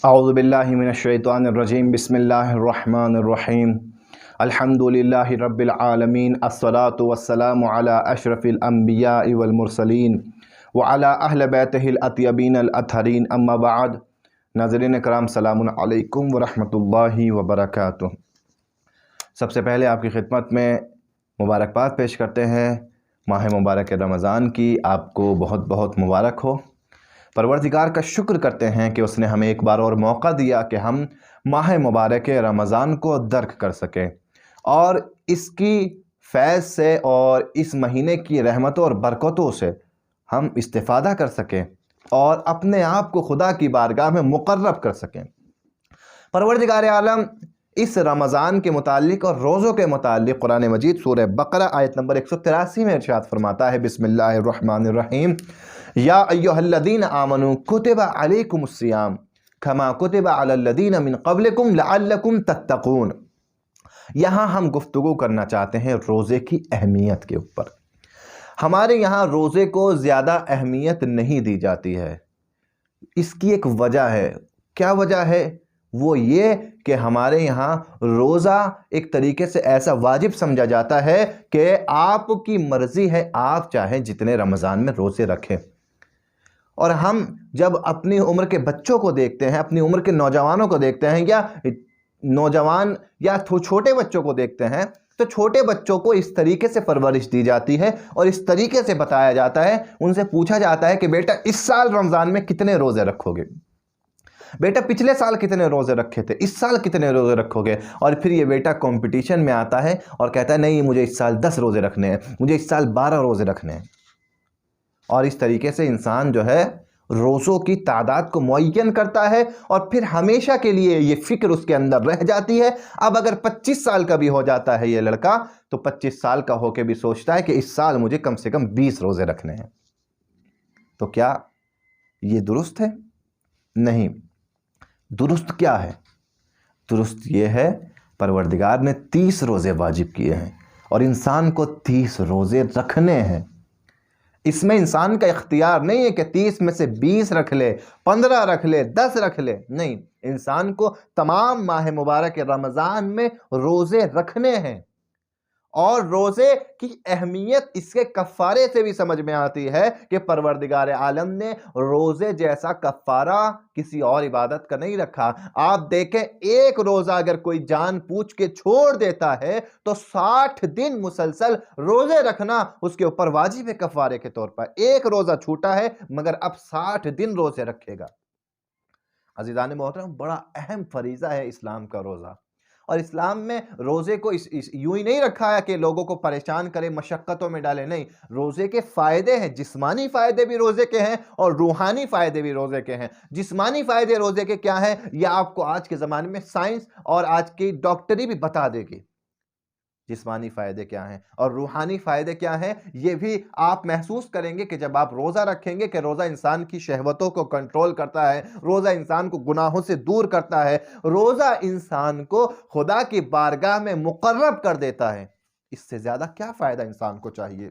औज़ुबिल्लाहि मिनश्शैतानिर्रजीम बिस्मिल्लाहिर्रहमानिर्रहीम अल्हम्दुलिल्लाहि रब्बिल आलमीन अस्सलातु वस्सलामु अला अशरफिल अंबियाइ वल मुरसलीन व अला अहले बैतिहिल अत्यबीन अल अतहरीन अम्मा बाद। नाज़रीन कराम सलामुन अलैकुम व रहमतुल्लाहि व बरकातुहू। सबसे पहले आपकी खिदमत में मुबारकबाद पेश करते हैं माह मुबारक रमज़ान की। आपको बहुत बहुत मुबारक हो। परवरदिगार का शुक्र करते हैं कि उसने हमें एक बार और मौका दिया कि हम माह मुबारक रमज़ान को दर्क कर सकें और इसकी फैज़ से और इस महीने की रहमतों और बरकतों से हम इस्तिफ़ादा कर सकें और अपने आप को खुदा की बारगाह में मुक़र्रब कर सकें। परवरदिगार आलम इस रमज़ान के मुतालिक और रोज़ों के मुतालिक कुरान मजीद सूरह बकरा आयत नंबर 183 में इरशाद फरमाता है, बिस्मिल्लाहिर्रहमानिर्रहीम, या अय्युहल्लज़ीना आमनू कुतिबा अलैकुमुस्सियाम कमा कुतिबा अलल्लज़ीना मिन क़ब्लिकुम लअल्लकुम तत्तक़ून। यहाँ हम गुफ्तगू करना चाहते हैं रोज़े की अहमियत के ऊपर। हमारे यहाँ रोज़े को ज़्यादा अहमियत नहीं दी जाती है। इसकी एक वजह है। क्या वजह है? वो ये कि हमारे यहाँ रोज़ा एक तरीके से ऐसा वाजिब समझा जाता है कि आपकी मर्ज़ी है, आप चाहे जितने रमज़ान में रोज़े रखें। और हम जब अपनी उम्र के बच्चों को देखते हैं, अपनी उम्र के नौजवानों को देखते हैं, या नौजवान या छोटे बच्चों को देखते हैं, तो छोटे बच्चों को इस तरीके से परवरिश दी जाती है और इस तरीके से बताया जाता है, उनसे पूछा जाता है कि बेटा इस साल रमज़ान में कितने रोज़े रखोगे, बेटा पिछले साल कितने रोज़े रखे थे, इस साल कितने रोज़े रखोगे। और फिर ये बेटा कंपटीशन में आता है और कहता है नहीं मुझे इस साल 10 रोज़े रखने हैं, मुझे इस साल 12 रोज़े रखने हैं। और इस तरीके से इंसान जो है रोज़ों की तादाद को मुअय्यन करता है और फिर हमेशा के लिए ये फ़िक्र उसके अंदर रह जाती है। अब अगर 25 साल का भी हो जाता है ये लड़का, तो 25 साल का होकर भी सोचता है कि इस साल मुझे कम से कम 20 रोज़े रखने हैं। तो क्या ये दुरुस्त है? नहीं। दुरुस्त क्या है? दुरुस्त ये है, परवरदिगार ने 30 रोज़े वाजिब किए हैं और इंसान को 30 रोज़े रखने हैं। इसमें इंसान का इख्तियार नहीं है कि 30 में से 20 रख ले, 15 रख ले, 10 रख ले। नहीं, इंसान को तमाम माह मुबारक रमज़ान में रोज़े रखने हैं। और रोज़े की अहमियत इसके कफ़ारे से भी समझ में आती है कि परवरदिगार आलम ने रोज़े जैसा कफ़ारा किसी और इबादत का नहीं रखा। आप देखें, एक रोज़ा अगर कोई जान पूछ के छोड़ देता है तो 60 दिन मुसलसल रोज़े रखना उसके ऊपर वाजिब है कफ़ारे के तौर पर। एक रोज़ा छूटा है मगर अब 60 दिन रोज़े रखेगा। अज़ीज़ान मोहतरम, बड़ा अहम फरीज़ा है इस्लाम का रोज़ा। और इस्लाम में रोज़े को यूं ही नहीं रखा है कि लोगों को परेशान करे, मशक्क़तों में डाले। नहीं, रोज़े के फ़ायदे हैं। जिस्मानी फ़ायदे भी रोज़े के हैं और रूहानी फ़ायदे भी रोज़े के हैं। जिस्मानी फ़ायदे रोज़े के क्या हैं, यह आपको आज के ज़माने में साइंस और आज की डॉक्टरी भी बता देगी। जिस्मानी फ़ायदे क्या हैं और रूहानी फ़ायदे क्या हैं, ये भी आप महसूस करेंगे कि जब आप रोज़ा रखेंगे कि रोज़ा इंसान की शहवतों को कंट्रोल करता है, रोज़ा इंसान को गुनाहों से दूर करता है, रोज़ा इंसान को खुदा की बारगाह में मुक़र्रब कर देता है। इससे ज़्यादा क्या फ़ायदा इंसान को चाहिए?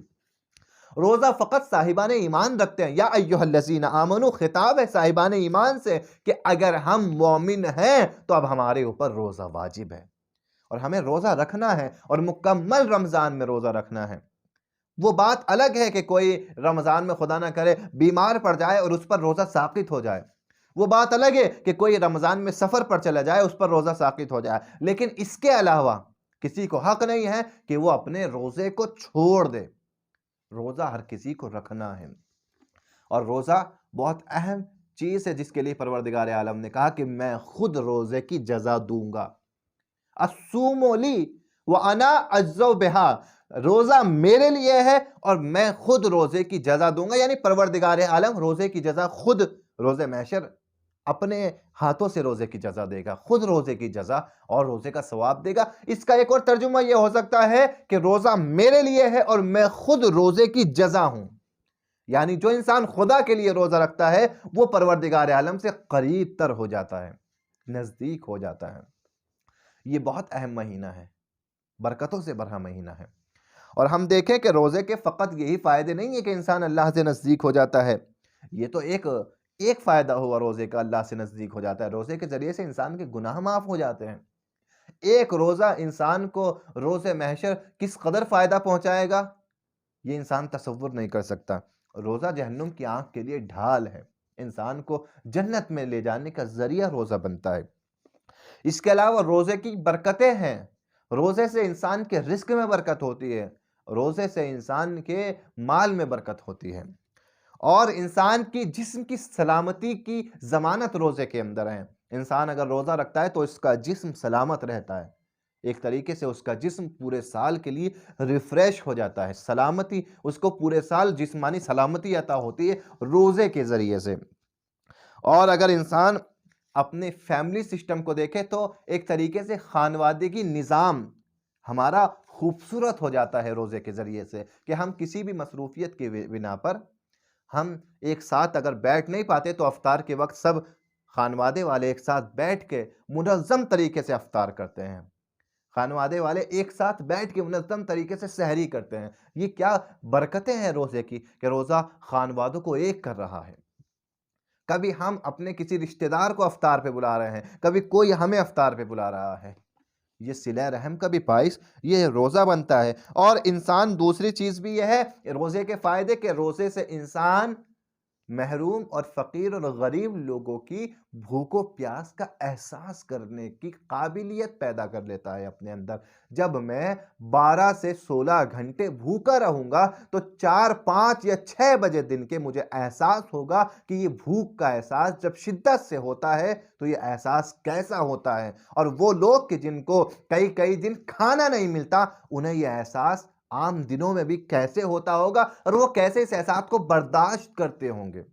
रोज़ा फ़कत साहिबान ईमान रखते हैं। या अय्युहल्लज़ीना आमनू, खिताब है साहिबान ईमान से कि अगर हम मोमिन हैं तो अब हमारे ऊपर रोज़ा वाजिब है और हमें रोज़ा रखना है और मुकम्मल रमज़ान में रोज़ा रखना है। वो बात अलग है कि कोई रमज़ान में खुदा ना करे बीमार पड़ जाए और उस पर रोज़ा साक़ित हो जाए। वो बात अलग है कि कोई रमज़ान में सफ़र पर चला जाए, उस पर रोज़ा साक़ित हो जाए। लेकिन इसके अलावा किसी को हक़ नहीं है कि वो अपने रोज़े को छोड़ दे। रोज़ा हर किसी को रखना है और रोज़ा बहुत अहम चीज़ है जिसके लिए परवरदिगार आलम ने कहा कि मैं खुद रोज़े की जज़ा दूंगा। अस्सूमोली व अना अज्ज़ो बिहा, रोज़ा मेरे लिए है और मैं खुद रोज़े की जज़ा दूंगा। यानी परवरदिगार आलम रोज़े की जज़ा खुद रोज़े महशर अपने हाथों से रोज़े की जज़ा देगा, खुद रोज़े की जज़ा और रोज़े का सवाब देगा। इसका एक और तर्जुमा यह हो सकता है कि रोज़ा मेरे लिए है और मैं खुद रोज़े की जज़ा हूं। यानी जो इंसान खुदा के लिए रोज़ा रखता है वो परवरदिगार आलम से करीब तर हो जाता है, नज़दीक हो जाता है। ये बहुत अहम महीना है, बरकतों से भरा महीना है। और हम देखें कि रोज़े के फ़कत यही फ़ायदे नहीं है कि इंसान अल्लाह से नज़दीक हो जाता है। ये तो एक एक फ़ायदा हुआ रोज़े का, अल्लाह से नज़दीक हो जाता है। रोज़े के ज़रिए से इंसान के गुनाह माफ़ हो जाते हैं। एक रोज़ा इंसान को रोज़े महशर किस कदर फ़ायदा पहुँचाएगा, ये इंसान तसव्वुर नहीं कर सकता। रोज़ा जहन्नुम की आँख के लिए ढाल है। इंसान को जन्नत में ले जाने का ज़रिया रोज़ा बनता है। इसके अलावा रोज़े की बरकतें हैं। रोज़े से इंसान के रिज़्क में बरकत होती है। रोज़े से इंसान के माल में बरकत होती है। और इंसान की जिस्म की सलामती की ज़मानत रोज़े के अंदर है। इंसान अगर रोज़ा रखता है तो उसका जिस्म सलामत रहता है। एक तरीके से उसका जिस्म पूरे साल के लिए रिफ्रेश हो जाता है। सलामती उसको पूरे साल जिस्मानी सलामती अता होती है रोज़े के ज़रिए से। और अगर इंसान अपने फैमिली सिस्टम को देखे तो एक तरीके से खानवादगी निज़ाम हमारा खूबसूरत हो जाता है रोज़े के ज़रिए से, कि हम किसी भी मसरूफ़ियत के बिना पर हम एक साथ अगर बैठ नहीं पाते तो अफ्तार के वक्त सब खानवादे वाले एक साथ बैठ के मुनज़्ज़म तरीके से अफ्तार करते हैं। खानवादे वाले एक साथ बैठ के मुनज़्ज़म तरीके से सहरी करते हैं। ये क्या बरकतें हैं रोज़े की, कि रोज़ा खानवादों को एक कर रहा है। कभी हम अपने किसी रिश्तेदार को अफ्तार पे बुला रहे हैं, कभी कोई हमें अफ्तार पे बुला रहा है। ये सिले रहम का भी बाइस ये रोज़ा बनता है। और इंसान दूसरी चीज़ भी यह है रोज़े के फ़ायदे के, रोज़े से इंसान महरूम और फ़कीर और गरीब लोगों की भूखो प्यास का एहसास करने की काबिलियत पैदा कर लेता है अपने अंदर। जब मैं 12 से 16 घंटे भूखा रहूँगा तो 4, 5 या 6 बजे दिन के मुझे एहसास होगा कि ये भूख का एहसास जब शिद्दत से होता है तो ये एहसास कैसा होता है। और वो लोग कि जिनको कई-कई दिन खाना नहीं मिलता, उन्हें ये एहसास आम दिनों में भी कैसे होता होगा और वो कैसे इस एहसास को बर्दाश्त करते होंगे।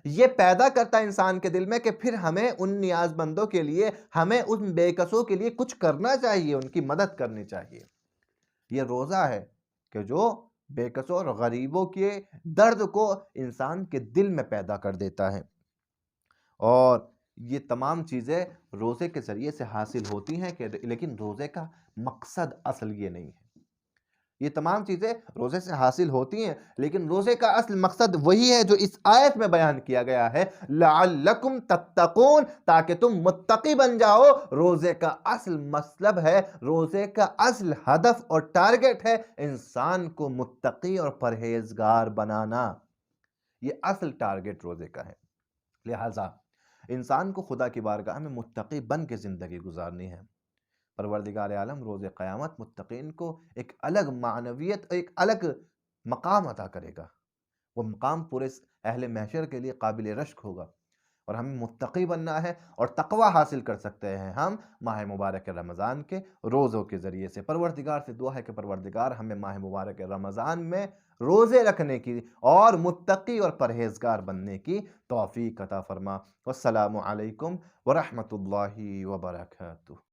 ये पैदा करता है इंसान के दिल में कि फिर हमें उन नियाज़मंदों के लिए, हमें उन बेकसों के लिए कुछ करना चाहिए, उनकी मदद करनी चाहिए। ये रोज़ा है कि जो बेकसों और गरीबों के दर्द को इंसान के दिल में पैदा कर देता है। और ये तमाम चीज़ें रोज़े के ज़रिए से हासिल होती हैं, कि लेकिन रोज़े का मकसद असल ये नहीं है। ये तमाम चीज़ें रोज़े से हासिल होती हैं, लेकिन रोज़े का असल मकसद वही है जो इस आयत में बयान किया गया है, लअल्लकुम तत्तकून, ताकि तुम मुत्तकी बन जाओ। रोज़े का असल मतलब है, रोज़े का असल हदफ और टारगेट है इंसान को मुत्तकी और परहेजगार बनाना। ये असल टारगेट रोज़े का है। लिहाजा इंसान को खुदा की बारगाह में मुत्तकी बन के ज़िंदगी गुजारनी है। परवरदिगार आलम रोज़े क़यामत मुत्तकीन को एक अलग मानवियत, एक अलग मकाम अता करेगा। वो मकाम पूरे अहले महशर के लिए काबिल रश्क होगा। और हमें मुत्तकी बनना है और तक़वा हासिल कर सकते हैं हम माह मुबारक रमज़ान के रोज़ों के ज़रिए से। परवरदिगार से दुआ है कि परवरदिगार हमें माह मुबारक रमज़ान में रोज़े रखने की और मुत्तकी और परहेज़गार बनने की तौफ़ीक़ अता फ़रमा। वस्सलामु अलैकुम व रहमतुल्लाहि व बरकातुहू।